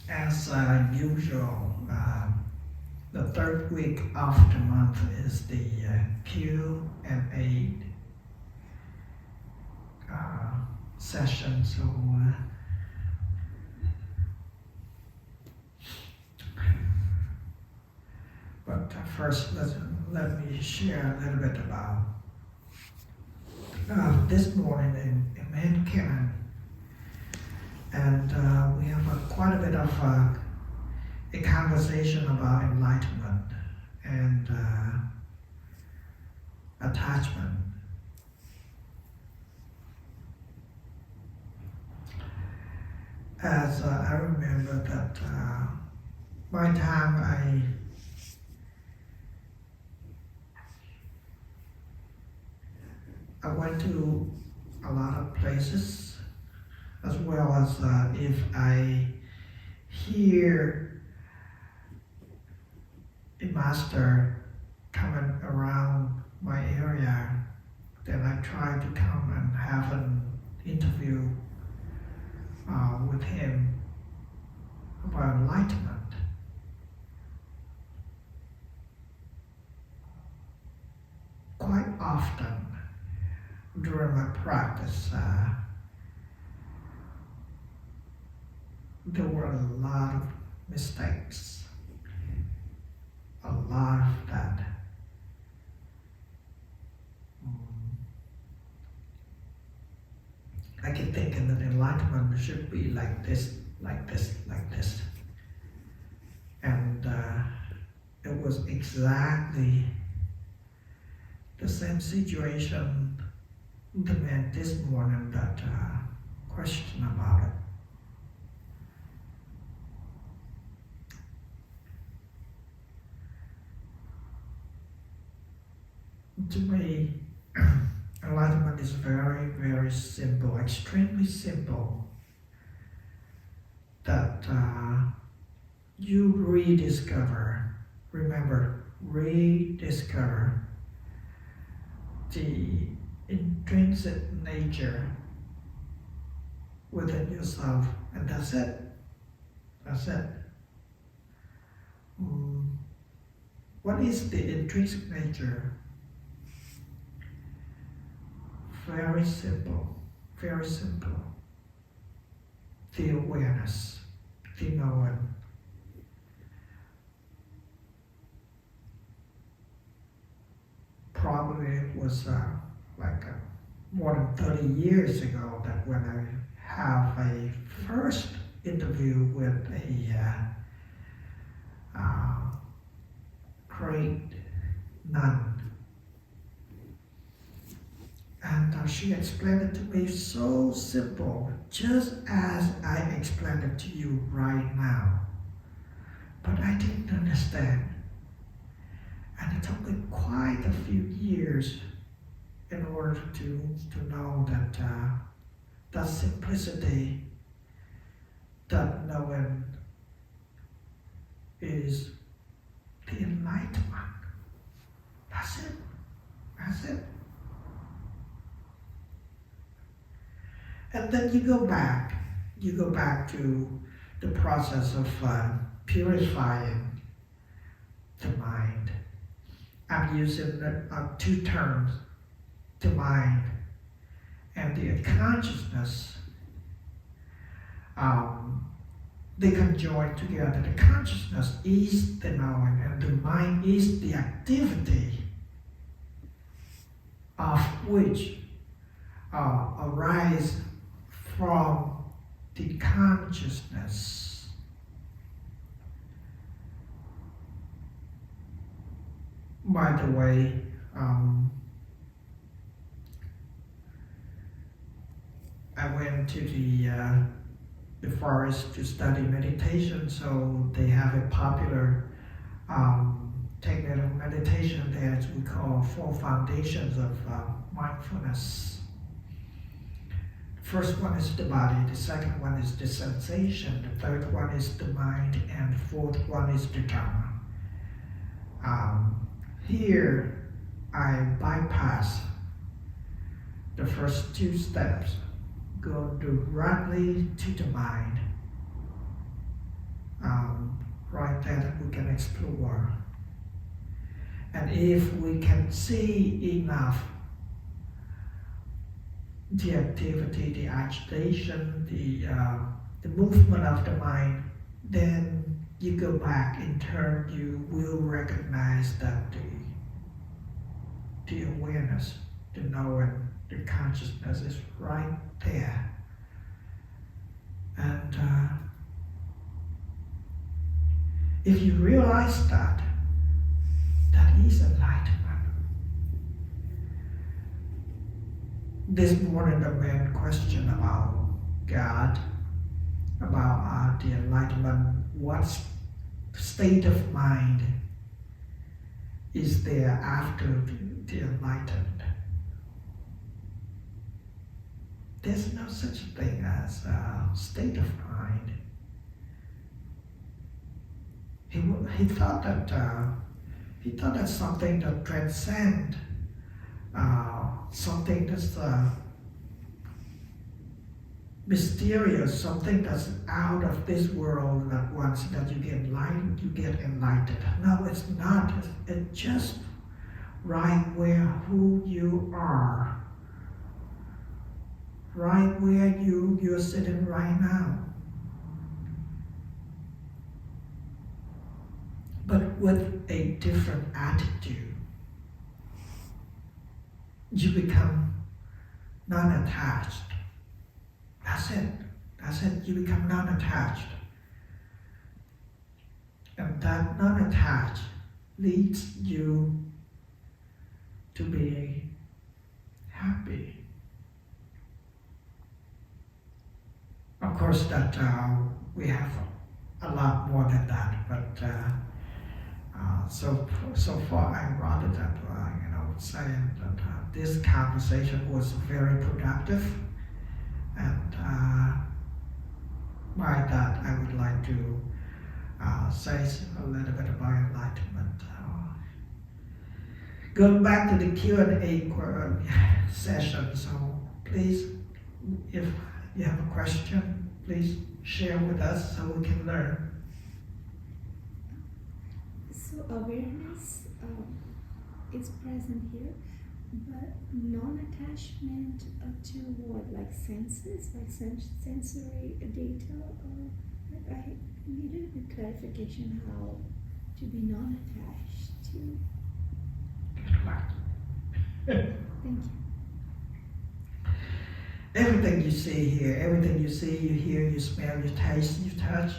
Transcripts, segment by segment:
As usual, the third week of the month is the Q&A session. So, but first, let me share a little bit about this morning in Mankind. And we have quite a bit of a conversation about enlightenment and attachment. As I remember that by the time I went to a lot of places, as well as if I hear a master coming around my area, then I try to come and have an interview with him about enlightenment. Quite often during my practice, there were a lot of mistakes, a lot of that. I keep thinking that enlightenment should be like this, like this, like this. And it was exactly the same situation the man this morning that question about it. To me, enlightenment is very, very simple, extremely simple. That you rediscover, remember, rediscover the intrinsic nature within yourself, and that's it. That's it. What is the intrinsic nature? Very simple, very simple. The awareness, the knowing. Probably it was more than 30 years ago that when I have a first interview with a great nun. And she explained it to me so simple, just as I explained it to you right now. But I didn't understand. And it took me quite a few years in order to know that that simplicity, that knowing is the enlightenment. That's it. That's it. And then you go back to the process of purifying the mind. I'm using two terms, the mind and the consciousness. They can join together. The consciousness is the knowing, and the mind is the activity of which arise from the consciousness. By the way, I went to the forest to study meditation, so they have a popular technique of meditation there that we call 4 foundations of mindfulness. First one is the body, the second one is the sensation, the third one is the mind, and the fourth one is the Dharma. Here, I bypass the first 2 steps, go directly to the mind, we can explore. And if we can see enough the activity, the agitation, the movement of the mind, then you go back in turn, you will recognize that the awareness, the knowing, the consciousness is right there. And if you realize that, that is enlightenment. This morning the main question about God, about the enlightenment, what state of mind is there after the enlightened? There's no such thing as a state of mind. He thought that something that transcends, something that's mysterious, something that's out of this world, that once that you get enlightened, you get enlightened. No, it's not. It's just right where who you are, right where you're sitting right now. But with a different attitude, you become non-attached. That's it, you become non-attached. And that non-attached leads you to be happy. Of course that we have a lot more than that, but so far I rather that saying that this conversation was very productive, and by that I would like to say a little bit about enlightenment. Going back to the Q&A session, so please, if you have a question, please share with us so we can learn. So awareness is present here, but non-attachment to what, like senses, like sensory data, or I needed a clarification how to be non-attached to. Thank you. Everything you see here, everything you see, you hear, you smell, you taste, you touch,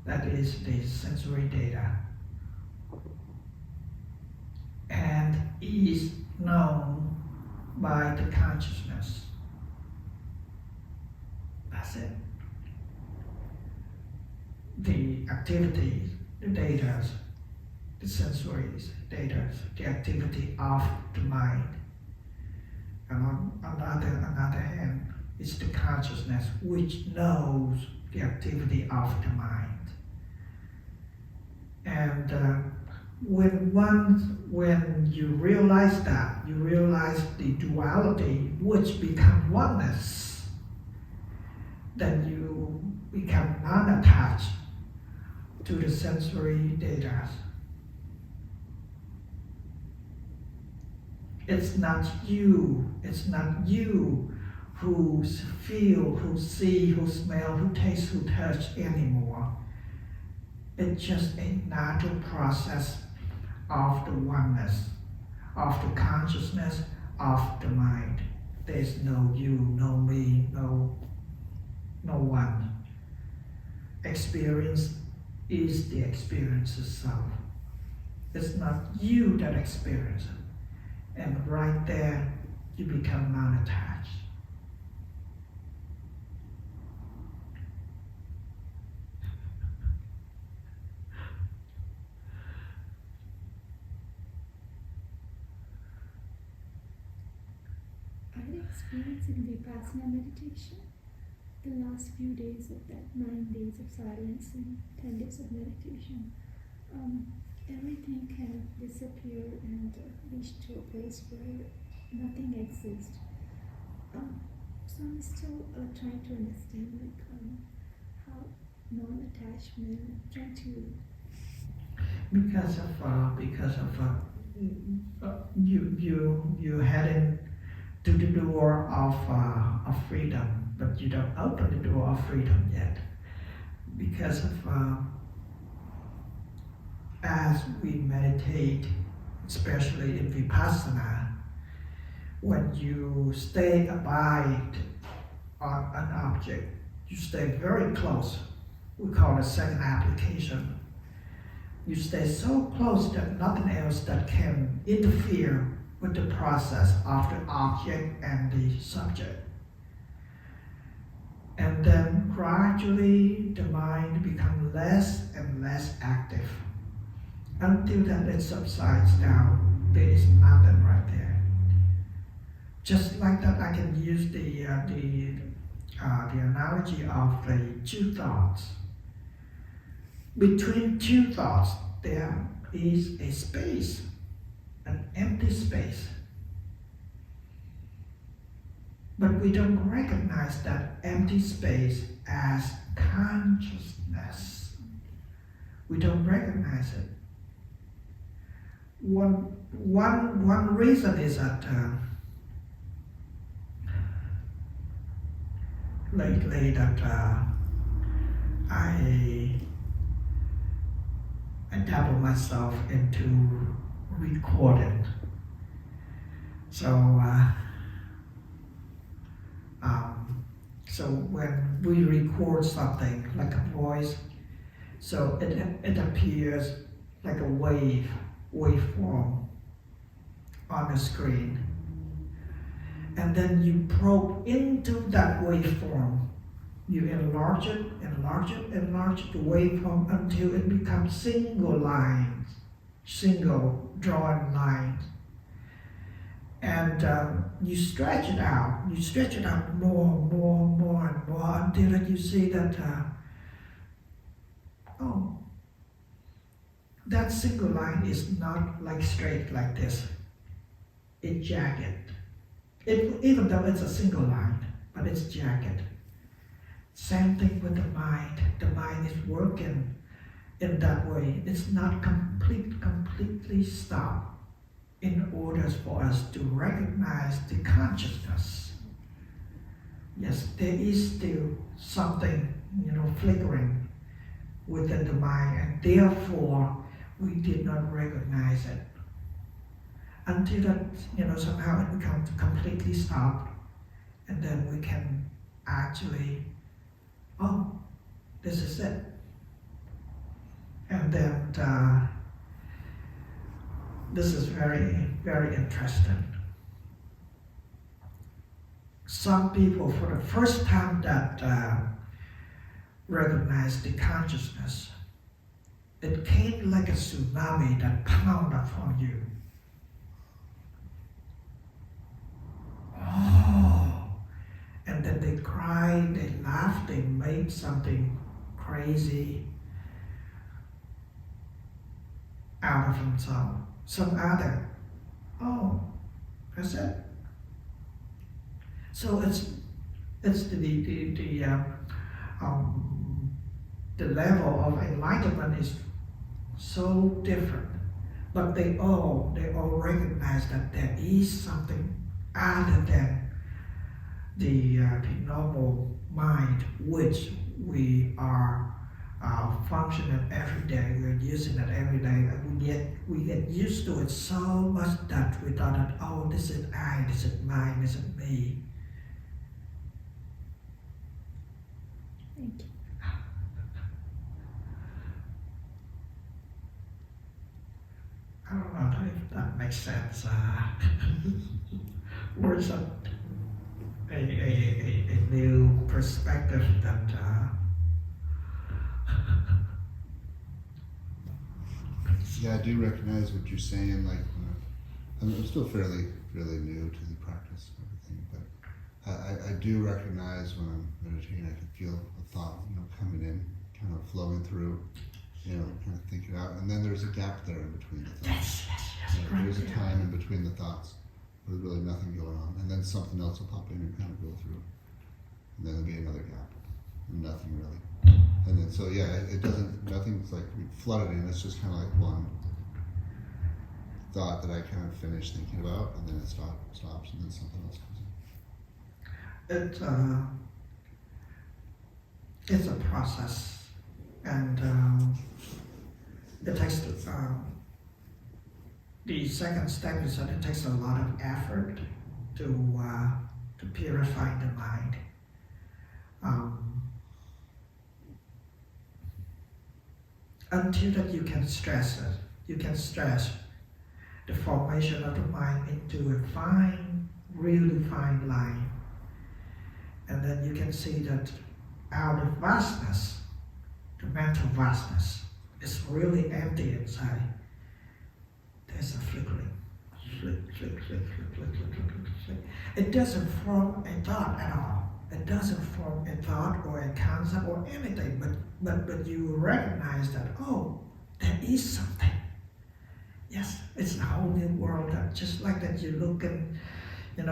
that is the sensory data. And is known by the consciousness. That's it. The activity, the data, the sensory data, the activity of the mind. And on another hand, it's the consciousness which knows the activity of the mind. And when you realize that, you realize the duality which becomes oneness, then you become non-attached to the sensory data. It's not you who feel, who see, who smell, who taste, who touch anymore. It's just a natural process of the oneness, of the consciousness, of the mind. There's no you, no me, no one. Experience is the experience itself. It's not you that experiences it. And right there, you become non-attached. I had experience in Vipassana meditation, the last few days of that 9 days of silence and 10 days of meditation. Everything kind of disappeared and reached to a place where nothing exists. So I'm still trying to understand how non-attachment, trying to you heading to the door of freedom, but you don't open the door of freedom yet. Because of as we meditate, especially in Vipassana, when you stay abide on an object, you stay very close. We call it second application. You stay so close that nothing else that can interfere with the process of the object and the subject. And then gradually the mind becomes less and less active until that it subsides down. There is nothing right there. Just like that, I can use the analogy of the two thoughts. Between two thoughts, there is a space, an empty space. But we don't recognize that empty space as consciousness. We don't recognize it. One reason is that lately that I dabble myself into recording. So when we record something like a voice, so it appears like a waveform on the screen. And then you probe into that waveform. You enlarge the waveform until it becomes single lines, single drawn lines. And you stretch it out more and more until that you see that, that single line is not like straight like this. It's jagged. Even though it's a single line, but it's jagged. Same thing with the mind. The mind is working in that way. It's not completely stopped in order for us to recognize the consciousness. Yes, there is still something, flickering within the mind, and therefore we did not recognize it until that, somehow it becomes completely stopped, and then we can actually, this is it. And then this is very, very interesting. Some people, for the first time that recognize the consciousness, it came like a tsunami that pounded upon you. And then they cried, they laughed, they made something crazy out of themselves. Some other, that's it. So it's the level of enlightenment is so different, but they all recognize that there is something other than the normal mind, which we are functioning every day. We're using it every day, and we get used to it so much that we thought that, this is I, this is mine, this is me. Thank you. I don't know if that makes sense. Words of a new perspective that yeah, I do recognize what you're saying. Like, I'm still fairly new to the practice and everything, but I do recognize when I'm meditating, I can feel a thought, coming in, kind of flowing through, kind of think it out, and then there's a gap there in between the thoughts. Yes. There's a time in between the thoughts where there's really nothing going on, and then something else will pop in and kind of go through, and then there'll be another gap. and nothing really. And then so yeah, it doesn't. Nothing's like flooded in. It's just kind of like one thought that I kind of finish thinking about, and then it stops, and then something else comes in. It's a process, and it takes the second step is that it takes a lot of effort to purify the mind. Until that you can stress it, you can stress the formation of the mind into a fine, really fine line. And then you can see that out of vastness, the mental vastness, is really empty inside. There's a flickering. Flick. It doesn't form a thought at all. It doesn't form a thought or a concept or anything, but you recognize that, oh, there is something. Yes, it's a whole new world. That just like that, you look and you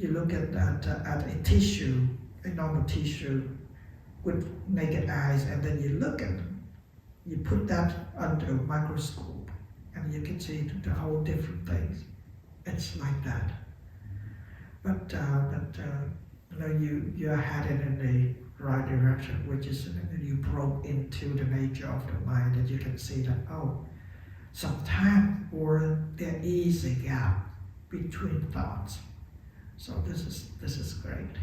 look at a tissue, a normal tissue, with naked eyes, and then you put that under a microscope, and you can see the whole different things. It's like that. But you're headed in the right direction, which is you probe into the nature of the mind, and you can see that, oh, sometimes or there is a gap between thoughts. So this is great.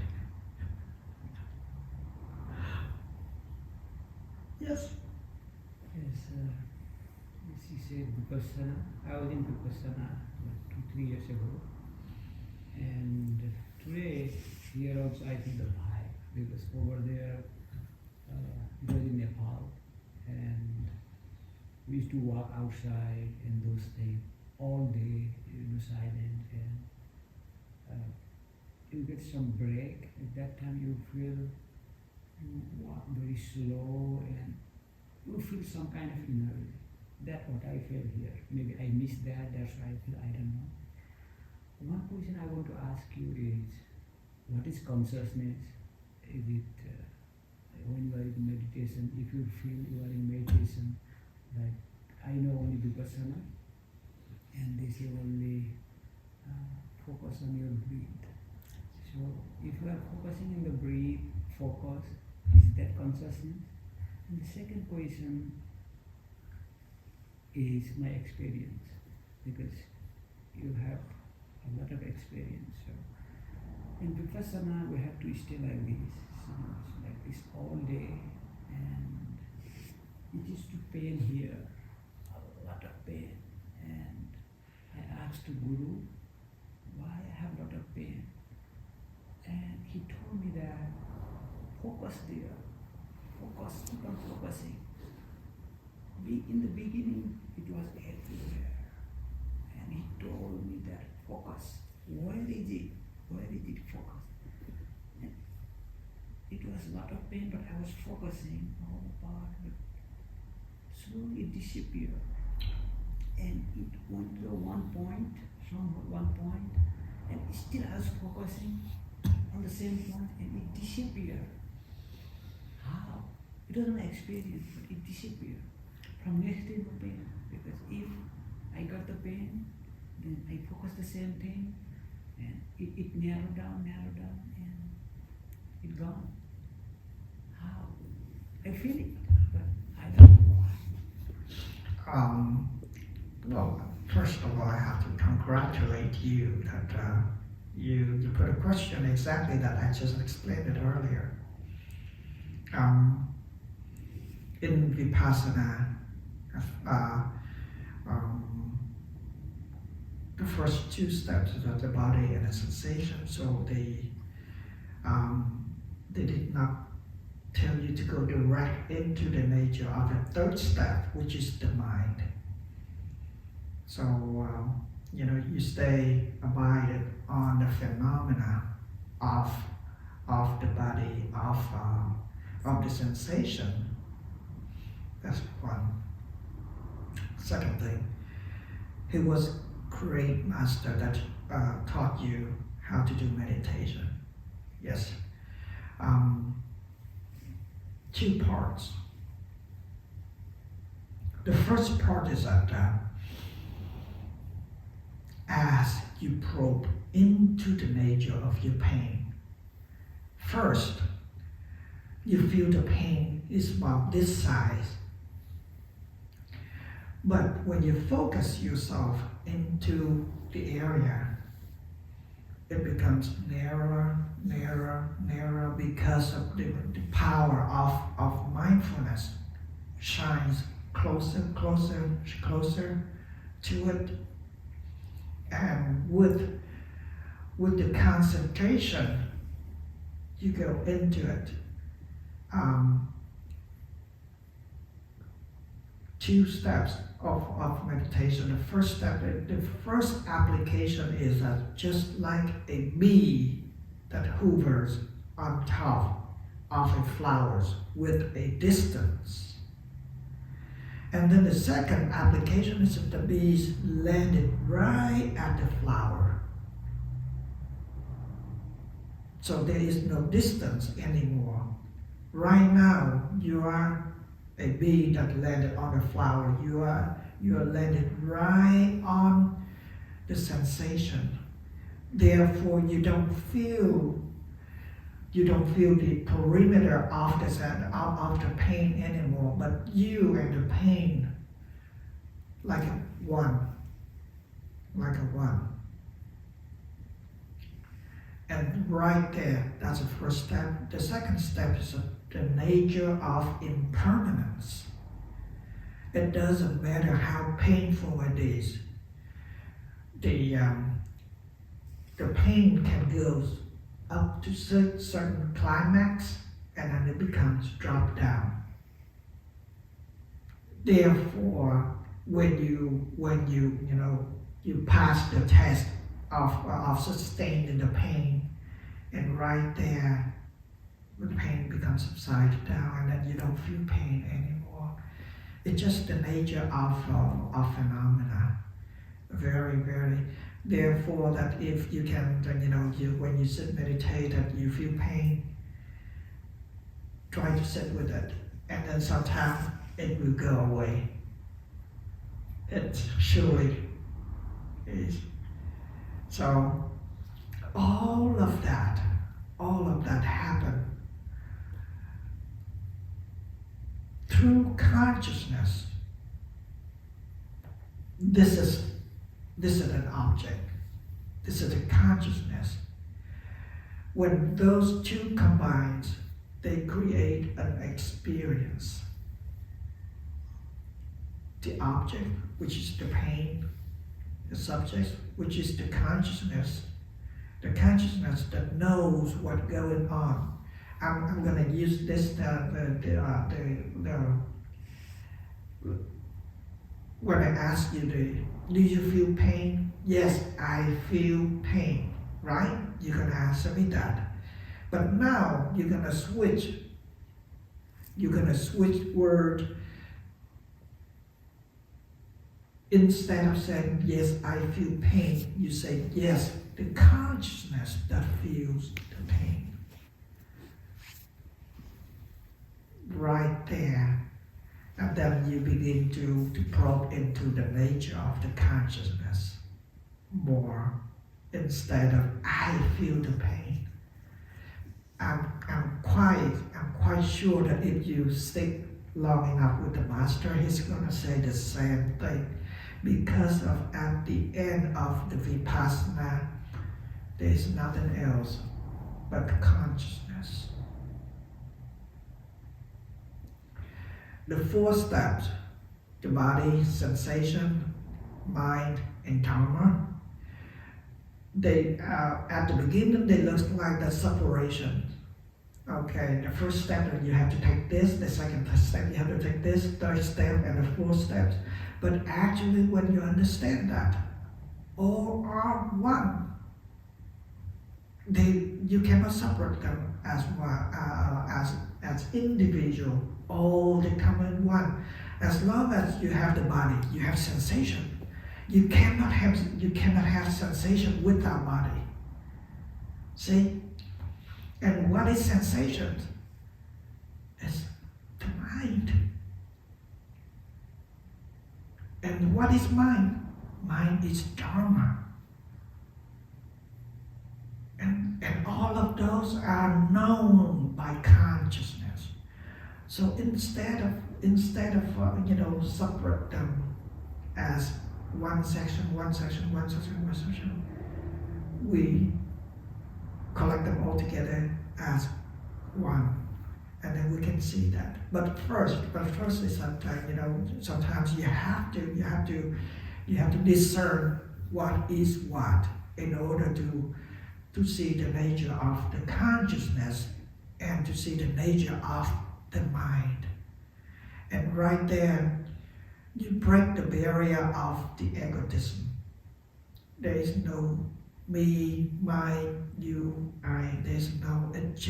Yes. Yes, as you said, Vipassana. I was in Vipassana like 2-3 years ago, and today here also I think the vibe, because over there it was in Nepal, and we used to walk outside and those things all day, silent, and you get some break. At that time you feel you walk very slow and you feel some kind of energy. That's what I feel here. Maybe I missed that, that's why I feel, I don't know. One question I want to ask you is, what is consciousness? Is it when you are in meditation, if you feel you are in meditation, like I know only Vipassana, and they say only focus on your breath. So if you are focusing on the breath, focus, is that consciousness? And the second question is my experience, because you have a lot of experience. So in Vipassana, we have to stay like this, like this all day, and it is to pain here, a lot of pain. And I asked the Guru, why I have a lot of pain? And he told me that focus there, focus, keep on focusing. In the beginning, it was everywhere, and he told me that focus. Where is it? Where is it focus? And it was a lot of pain, but I was focusing all about, but slowly it disappeared, and it went to one point, and still I was focusing on the same point, and it disappeared. How? It was my experience, but it disappeared. From next day, no pain, because if I got the pain, then I focus the same thing, and it narrowed down, and it gone. How? I feel it, but I don't know why. Well, first of all, I have to congratulate you that you put a question exactly that I just explained it earlier. In Vipassana, the first two steps are the body and the sensation, so they did not tell you to go direct into the nature of the third step, which is the mind. So you stay abided on the phenomena of the body, of the sensation. That's one. Second thing, he was great master that taught you how to do meditation. Yes. two parts. The first part is that as you probe into the nature of your pain, first you feel the pain is about this size. But when you focus yourself into the area, it becomes narrower, narrower, narrower because of the power of mindfulness shines closer, closer, closer to it. And with the concentration, you go into it. Two steps of meditation. The first step, the first application is that just like a bee that hovers on top of a flowers with a distance. And then the second application is that the bees landed right at the flower. So there is no distance anymore. Right now, you are a bee that landed on a flower. You are landed right on the sensation. Therefore, you don't feel the perimeter of the pain anymore, but you and the pain like a one. And right there, that's the first step. The second step is the nature of impermanence. It doesn't matter how painful it is. The pain can go up to certain climax, and then it becomes drop down. Therefore, when you pass the test of sustaining the pain, and right there, the pain becomes upside down, and then you don't feel pain anymore. It's just the nature of phenomena. Very, very. Therefore, that if you can, when you sit meditate, that you feel pain, try to sit with it, and then sometimes it will go away. It surely is. So all of that happened through consciousness. This is an object. This is a consciousness. When those two combine, they create an experience. The object, which is the pain, the subject, which is the consciousness that knows what's going on. I'm going to use this when I ask you, do you feel pain? Yes, I feel pain, right? You can answer me that. But now you're going to switch. You're going to switch word. Instead of saying, yes, I feel pain, you say, yes, the consciousness that feels the pain. Right there. And then you begin to probe into the nature of the consciousness more, instead of, I feel the pain. I'm quite sure that if you stick long enough with the master, he's going to say the same thing. Because of at the end of the vipassana, there is nothing else but consciousness. The four steps, the body, sensation, mind, and dharma, they at the beginning they look like the separation. Okay, the first step you have to take this, the second step you have to take this, third step, and the fourth step. But actually, when you understand that all are one, you cannot separate them as one, as individual. All they come in one. As long as you have the body, you have sensation. You cannot have sensation without body. See, And what is sensation? It's the mind. And what is mind? Mind is Dharma. And all of those are known by consciousness. So instead of separate them as one section, we collect them all together as one, and then we can see that. But first is sometimes sometimes you have to discern what is what in order to see the nature of the consciousness and to see the nature of the mind. And right there, you break the barrier of the egotism. There is no me, mine, you, I. There's no. It's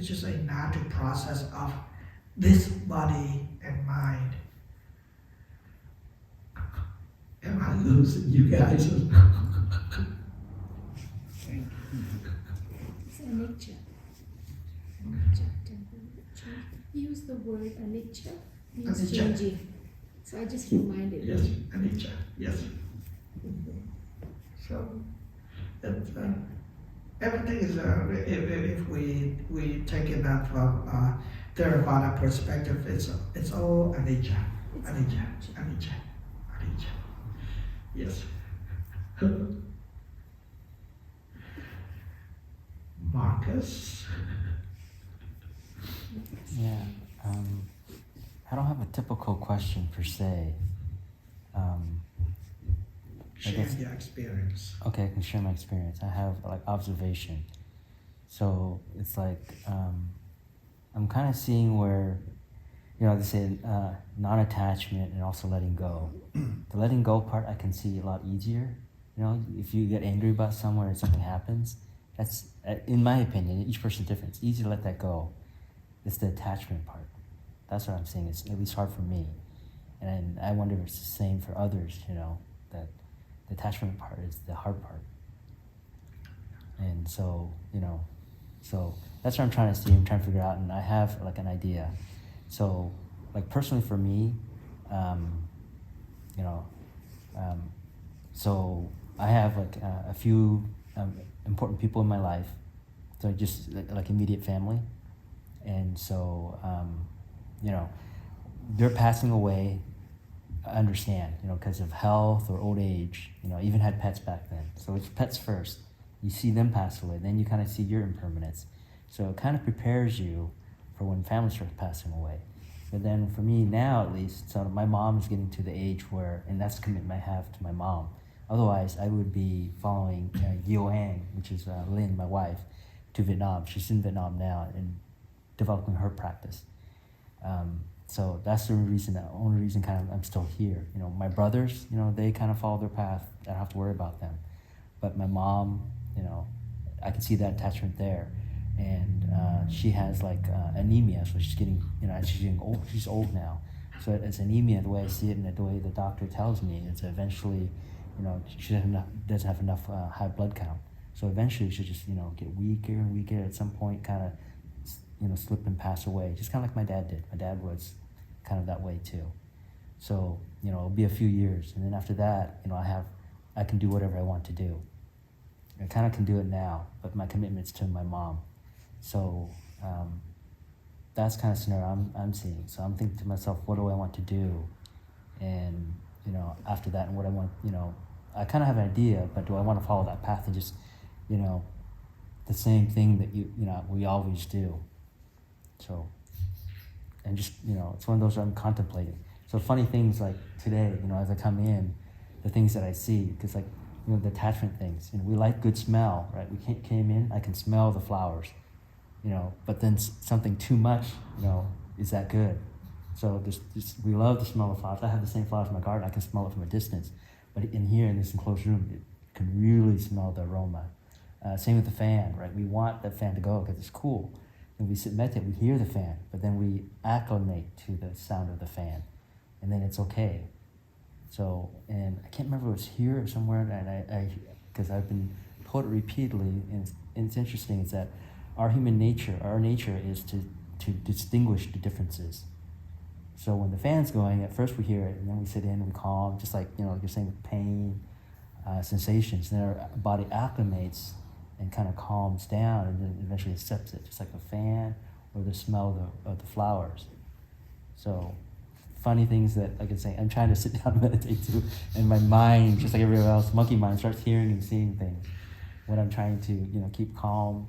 just a natural process of this body and mind. Am I losing you guys? It's anicca. Anicca, temporary. Use the word anicca, means Anicca. changing. So I just reminded Yes, you. anicca. Yes. So everything is if we take it out from Theravada perspective, it's all anicca, It's anicca, anicca. anicca, anicca. Yes. Marcus. Yeah, I don't have a typical question per se. Share your experience. Okay, I can share my experience. I have like observation. So it's like I'm kind of seeing where, they say non-attachment and also letting go. The letting go part I can see a lot easier. If you get angry about someone or something happens, that's, in my opinion, each person's different. It's easy to let that go. It's the attachment part. That's what I'm saying. It's at least hard for me. And I wonder if it's the same for others, that the attachment part is the hard part. And so, so that's what I'm trying to see. I'm trying to figure out, and I have like an idea. So, like personally for me, so I have like a few important people in my life. So just like immediate family. And so, they're passing away. I understand, because of health or old age. I even had pets back then. So it's pets first. You see them pass away, then you kind of see your impermanence. So it kind of prepares you for when family starts passing away. But then for me now, at least, so my mom is getting to the age where, and that's the commitment I have to my mom. Otherwise, I would be following Gio Ang, which is Lynn, my wife, to Vietnam. She's in Vietnam now and developing her practice. So that's the only reason kind of I'm still here. My brothers, they kind of follow their path. I don't have to worry about them. But my mom, I can see that attachment there. And she has like anemia, so she's getting, she's getting old. She's old now. So it's anemia, the way I see it and the way the doctor tells me, it's eventually, she doesn't have enough high blood count. So eventually she'll just, get weaker and weaker, at some point kind of, slip and pass away, just kind of like my dad did. My dad was kind of that way too. So, it'll be a few years, and then after that, I can do whatever I want to do. I kind of can do it now, but my commitment's to my mom. So, that's kind of scenario I'm seeing. So I'm thinking to myself, what do I want to do? And, after that, and what I want, I kind of have an idea, but do I want to follow that path and just, the same thing that we always do? So, and just, it's one of those I'm contemplating. So funny things like today, as I come in, the things that I see, because like, the attachment things, we like good smell, right? We came in, I can smell the flowers, but then something too much, is that good? So we love the smell of flowers. I have the same flowers in my garden, I can smell it from a distance. But in here, in this enclosed room, it can really smell the aroma. Same with the fan, right? We want that fan to go because it's cool. And we sit and meditate, we hear the fan, but then we acclimate to the sound of the fan, and then it's okay. So, and I can't remember if it was here or somewhere, and because I've been told it repeatedly, and it's interesting, is that our nature is to distinguish the differences. So when the fan's going, at first we hear it, and then we sit in and we calm, just like, like you're saying with pain, sensations, and then our body acclimates and kind of calms down, and then eventually accepts it, just like a fan or the smell of the flowers. So funny things that, like I say, I'm trying to sit down and meditate too, and my mind, just like everyone else, monkey mind, starts hearing and seeing things when I'm trying to, keep calm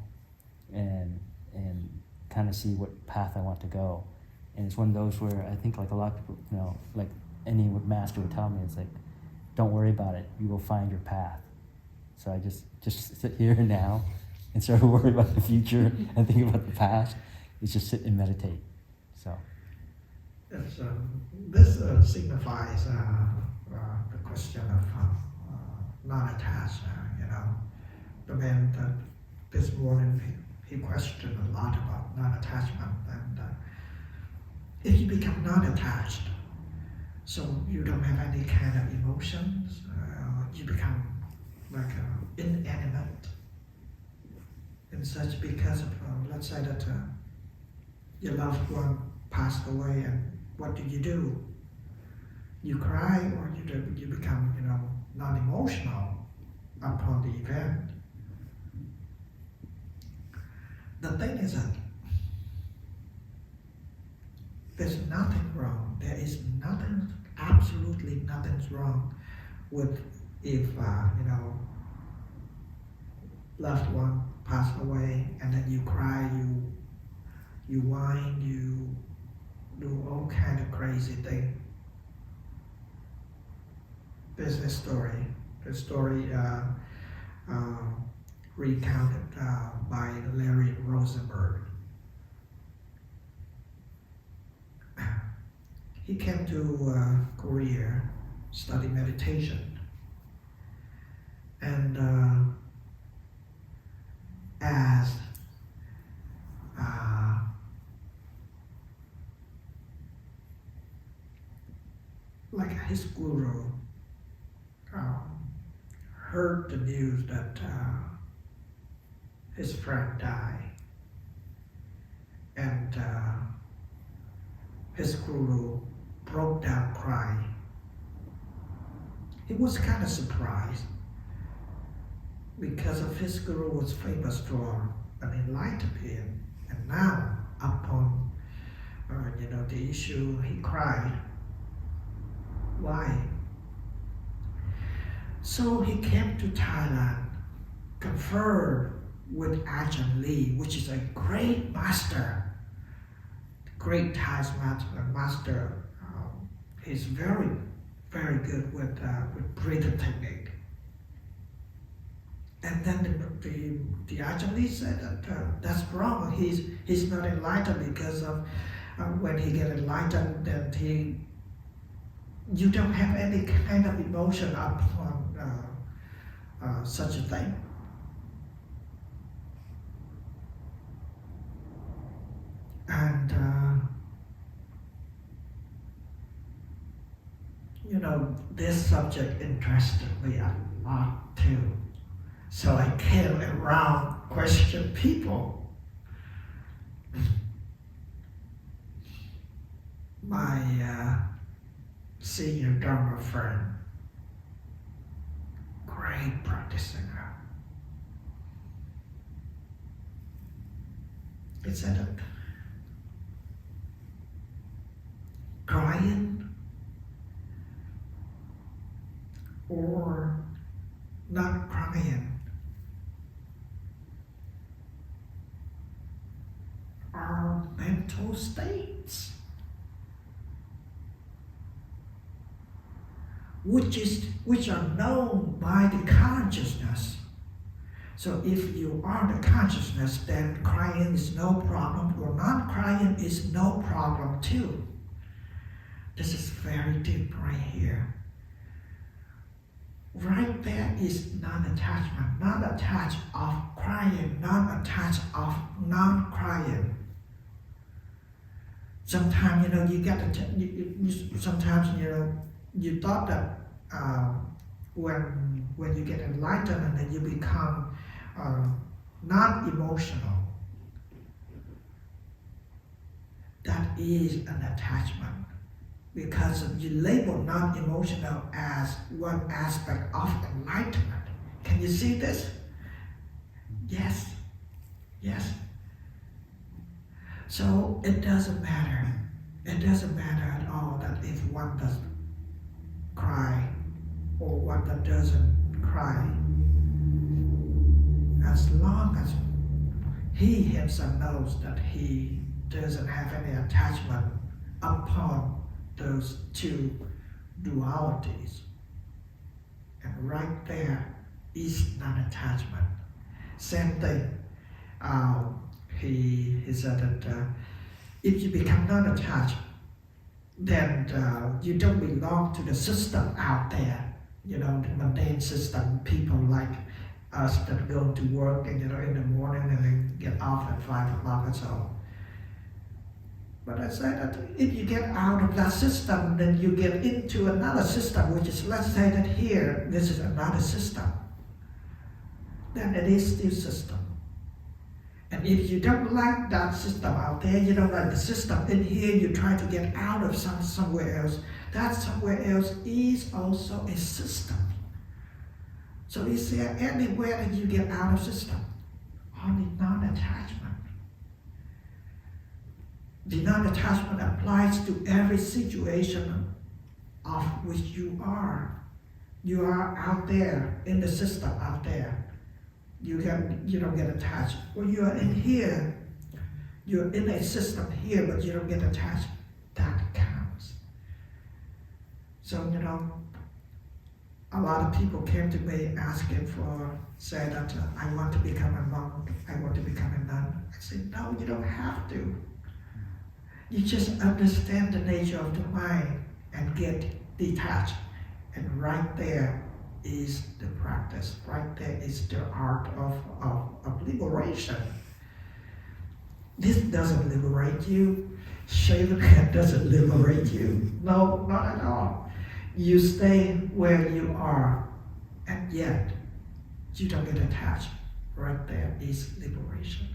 and kind of see what path I want to go. And it's one of those where I think, like a lot of people, like any master would tell me, it's like, don't worry about it, you will find your path. So I just sit here and now, instead of worry about the future and think about the past, it's just sit and meditate. So. Yes, this signifies the question of non-attached. The man that this morning he questioned a lot about non-attachment, and if you become non-attached, so you don't have any kind of emotions, you become like inanimate, and such because of let's say that your loved one passed away, and what do? You cry, or you become non-emotional upon the event. The thing is that there's nothing wrong. There is nothing, absolutely nothing's wrong with if loved one passed away, and then you cry, you whine, you do all kind of crazy thing. There's a story. The story recounted by Larry Rosenberg. He came to Korea, study meditation, and asked like his guru heard the news that his friend died, and his guru broke down crying. He was kind of surprised because of his guru was famous for an enlightened being, and now upon the issue, he cried. Why? So he came to Thailand, conferred with Ajahn Lee, which is a great master, great Thai master. He's very, very good with breathing technique. And then the Ajahn Lee said that that's wrong. He's not enlightened because of when he get enlightened, then you don't have any kind of emotion upon such a thing. And this subject interested me a lot too. So I came around question people. My senior Dharma friend, great practitioner. He said that crying or not crying are mental states, which are known by the consciousness. So if you are the consciousness, then crying is no problem, or not crying is no problem too. This is very deep right here. Right there is non-attachment, not attached of crying, not attached of non-crying. Sometimes you get sometimes you thought that when you get enlightened and then you become not emotional, that is an attachment. Because you label non-emotional as one aspect of enlightenment. Can you see this? Yes. Yes. So it doesn't matter. It doesn't matter at all that if one doesn't cry or one that doesn't cry. As long as he himself knows that he doesn't have any attachment upon those two dualities. And right there is non-attachment. Same thing. He said that if you become non-attached, then you don't belong to the system out there. You know, the mundane system, people like us that go to work and in the morning and then get off at 5 o'clock or so. But I say that if you get out of that system, then you get into another system, which is, let's say that here, this is another system. Then it is still system. And if you don't like that system out there, you don't like the system in here, you try to get out of somewhere else, that somewhere else is also a system. So is there anywhere that you get out of system? Only non-attachment. The non-attachment applies to every situation of which you are. You are out there, in the system out there. You don't get attached. Or you are in here. You're in a system here, but you don't get attached. That counts. So, a lot of people came to me asking say that I want to become a monk, I want to become a nun. I said, no, you don't have to. You just understand the nature of the mind and get detached. And right there is the practice. Right there is the art of liberation. This doesn't liberate you. Shaving head doesn't liberate you. No, not at all. You stay where you are, and yet you don't get attached. Right there is liberation.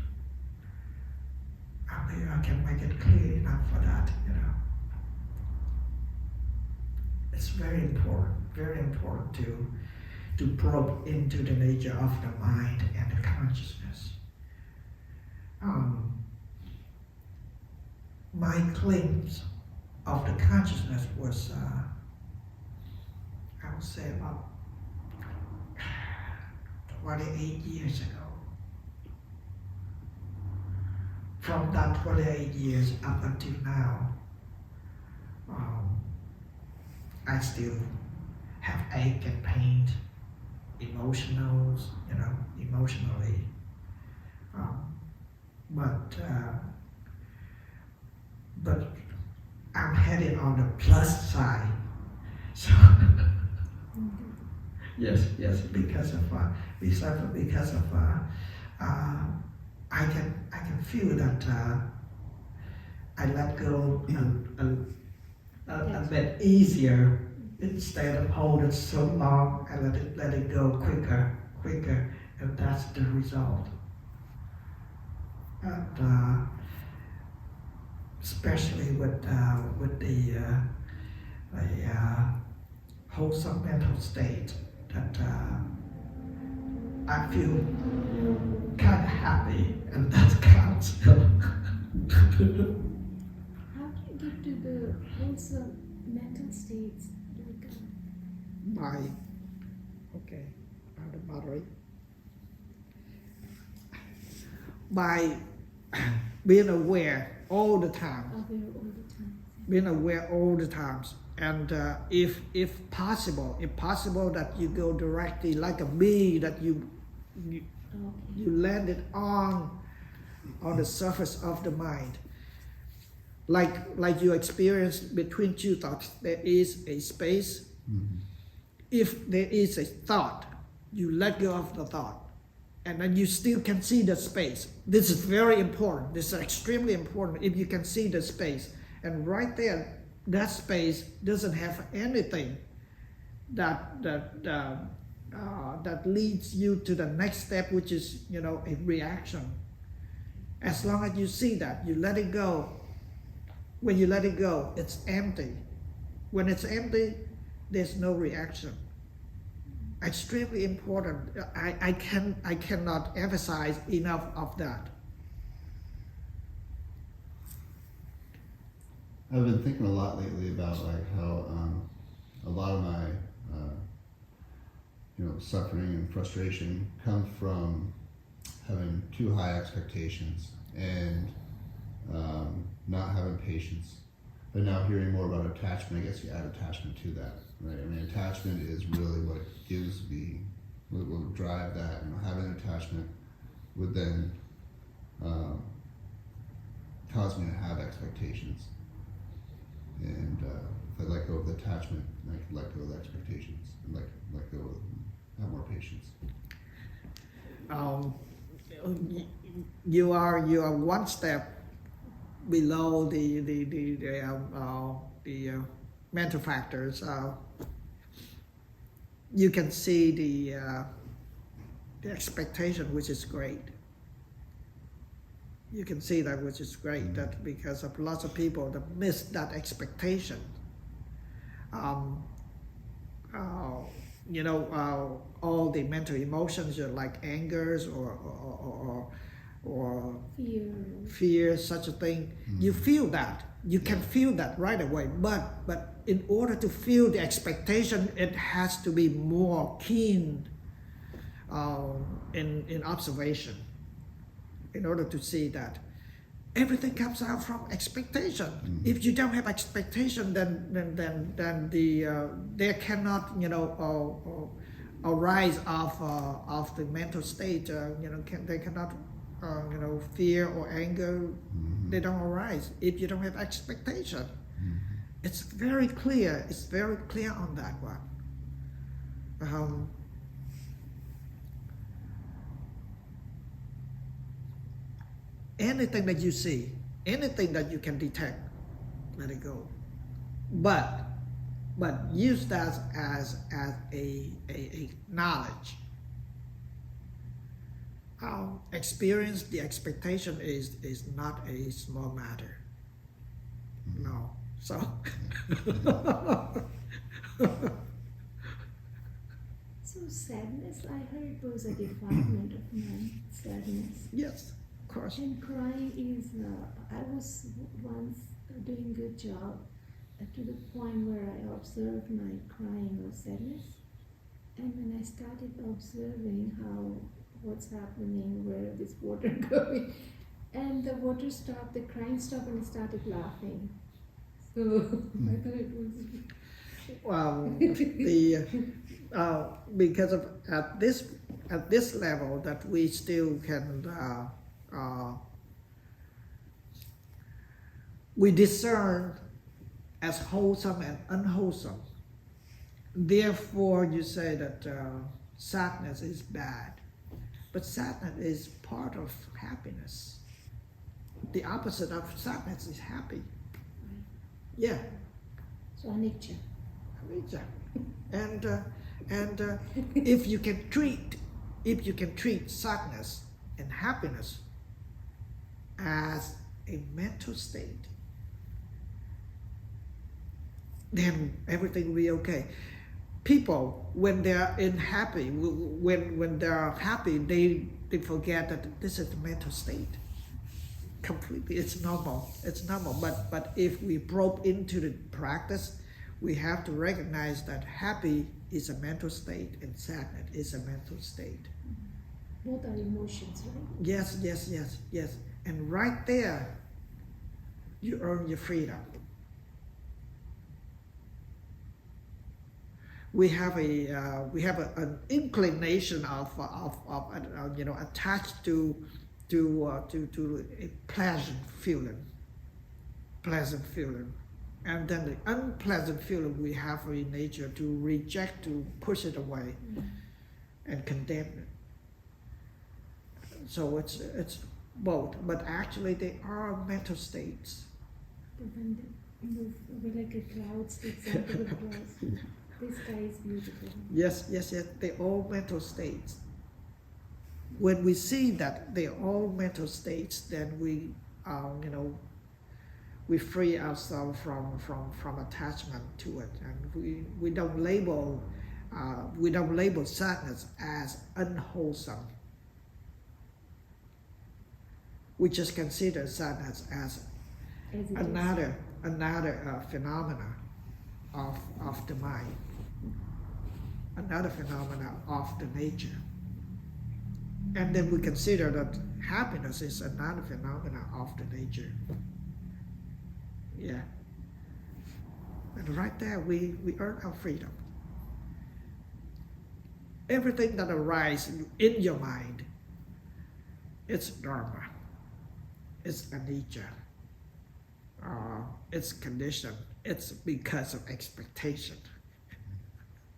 I mean, I can make it clear enough for that, It's very important to probe into the nature of the mind and the consciousness. My glimpse of the consciousness was, I would say, about 28 years ago. From that 28 years up until now, I still have ache and pain, emotionally. But I'm headed on the plus side. So yes, because of I can feel that I let go a bit easier instead of holding so long. I let it go quicker, and that's the result. And especially with the wholesome mental state, that I feel kind of happy, and that counts. How do you get to the wholesome mental states? By being aware all the time. Being aware all the times. And if possible that you go directly like a bee, that you land it on the surface of the mind. Like you experience between two thoughts, there is a space. Mm-hmm. If there is a thought, you let go of the thought, and then you still can see the space. This is very important. This is extremely important. If you can see the space, and right there, that space doesn't have anything that leads you to the next step, which is a reaction. As long as you see that, you let it go, When you let it go, it's empty. When it's empty, there's no reaction. Extremely important. I cannot emphasize enough of that. I've been thinking a lot lately about like how a lot of my suffering and frustration come from having too high expectations and not having patience. But now hearing more about attachment, I guess you add attachment to that, right? I mean, attachment is really what gives me, what will drive that. Having an attachment would then cause me to have expectations. And if I let go of the attachment, I can let go of the expectations and let go of, have more patience. You are one step below the mental factors. You can see the expectation, which is great. You can see that, which is great. That because of lots of people that miss that expectation. All the mental emotions like angers or fear, such a thing. You feel that. You can feel that right away. But in order to feel the expectation, it has to be more keen in observation. In order to see that everything comes out from expectation. If you don't have expectation, then there cannot arise of the mental state. They cannot fear or anger. They don't arise if you don't have expectation. It's very clear. It's very clear on that one. Anything that you see, anything that you can detect, let it go. But use that as a knowledge. Experience, the expectation is not a small matter. No. So So sadness, I heard, was a department of mind, sadness. yes, of course. And crying is, I was once doing a good job to the point where I observed my crying or sadness. And when I started observing what's happening, where this water going, and the water stopped, the crying stopped, and I started laughing. So I thought it was... Because of at this level that we still can we discern as wholesome and unwholesome. Therefore, you say that sadness is bad, but sadness is part of happiness. The opposite of sadness is happy. Yeah. So anicca. And if you can treat sadness and happiness as a mental state, then everything will be okay. People, when they're happy, when they're happy, they forget that this is the mental state. Completely, it's normal. It's normal. But if we probe into the practice, we have to recognize that happy is a mental state and sadness is a mental state. Both are emotions, right? Yes. And right there, you earn your freedom. We have an inclination of attached to a pleasant feeling, and then the unpleasant feeling we have in nature to reject, to push it away, and condemn it. So it's both, but actually they are mental states. But when they move over like a cloud, sticks onto the clouds. This sky is beautiful. Yes, they're all mental states. When we see that they're all mental states, then we free ourselves from attachment to it, and we don't label sadness as unwholesome. We just consider sadness as As it another phenomena of the mind, another phenomena of the nature. And then we consider that happiness is another phenomena of the nature. Yeah. And right there we earn our freedom. Everything that arises in your mind, it's dharma, it's anicca, it's condition, it's because of expectation.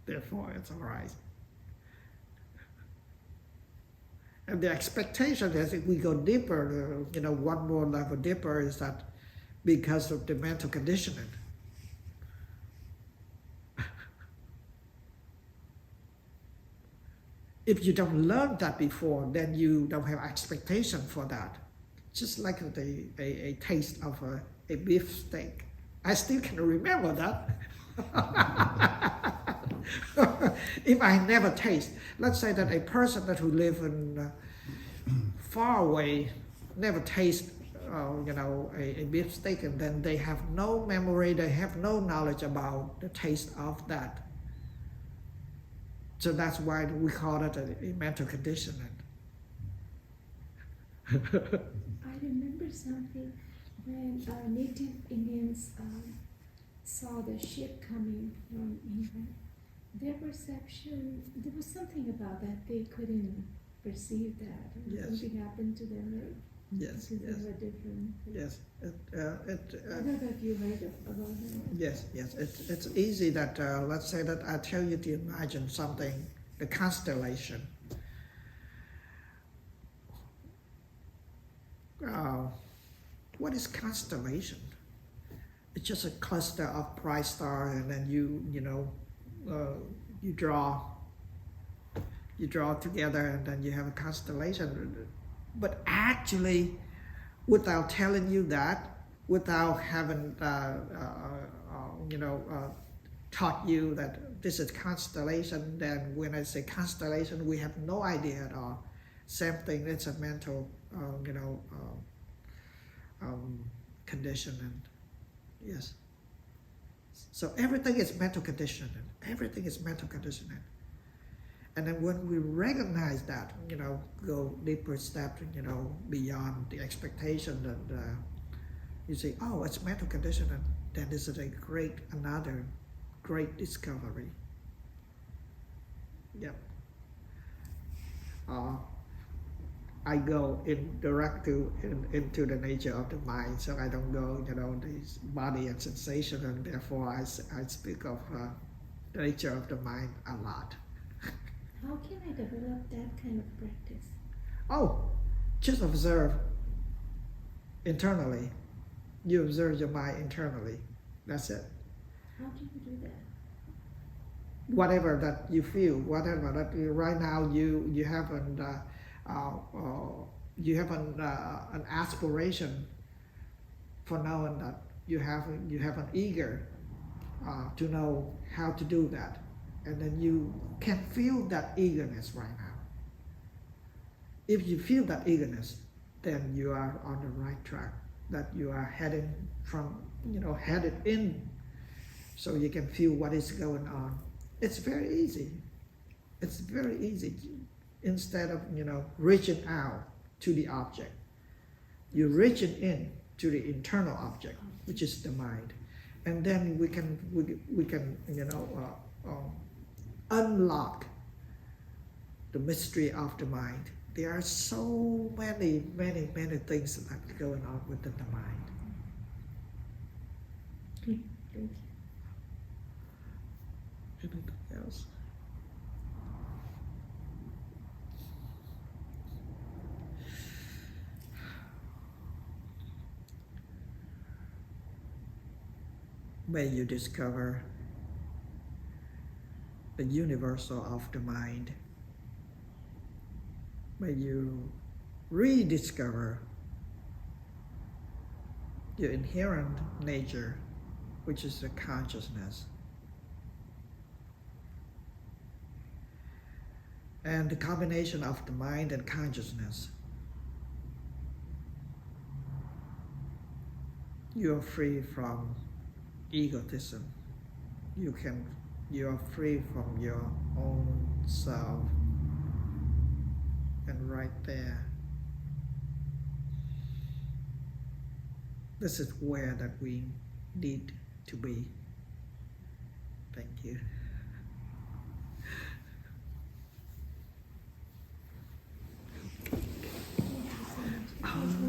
Therefore it's arising. And the expectation is, if we go deeper, one more level deeper, is that because of the mental conditioning. If you don't learn that before, then you don't have expectation for that. Just like a taste of a beef steak. I still can remember that. If I never taste, let's say that a person that who live in far away never taste, a beef steak, and then they have no memory, they have no knowledge about the taste of that. So that's why we call it a mental conditioning. I remember something when native Indians saw the ship coming from England. Their perception, there was something about that they couldn't perceive that. Yes. Something happened to them, right? Yes, Because yes, they were different. yes. I don't know if you heard about that. Yes. It's easy that, let's say that I tell you to imagine something, the constellation. What is constellation? It's just a cluster of bright stars, and then you draw together, and then you have a constellation. But actually, without telling you that, without having taught you that this is constellation, then when I say constellation, we have no idea at all. Same thing, it's a mental conditioning. Yes. So everything is mental conditioning. Everything is mental conditioning. And then when we recognize that, go deeper step, beyond the expectation, and you say, oh, it's mental conditioning, then this is another great discovery. Yep. I go into the nature of the mind, so I don't go, this body and sensation, and therefore I speak of the nature of the mind a lot. How can I develop that kind of practice? Oh, just observe internally. You observe your mind internally. That's it. How do you do that? Whatever that you feel, whatever that right now you have an aspiration for knowing that you have an eager to know how to do that, and then you can feel that eagerness right now. If you feel that eagerness, then you are on the right track. That you are headed in, so you can feel what is going on. It's very easy. It's very easy. Instead of reaching out to the object, you're reaching in to the internal object, which is the mind, and then we can unlock the mystery of the mind. There are so many things that are going on within the mind. Thank you. Anything else? May you discover the universal of the mind. May you rediscover your inherent nature, which is the consciousness. And the combination of the mind and consciousness, you are free from egotism. You are free from your own self. And right there, this is where that we need to be. Thank you. Thank you so much.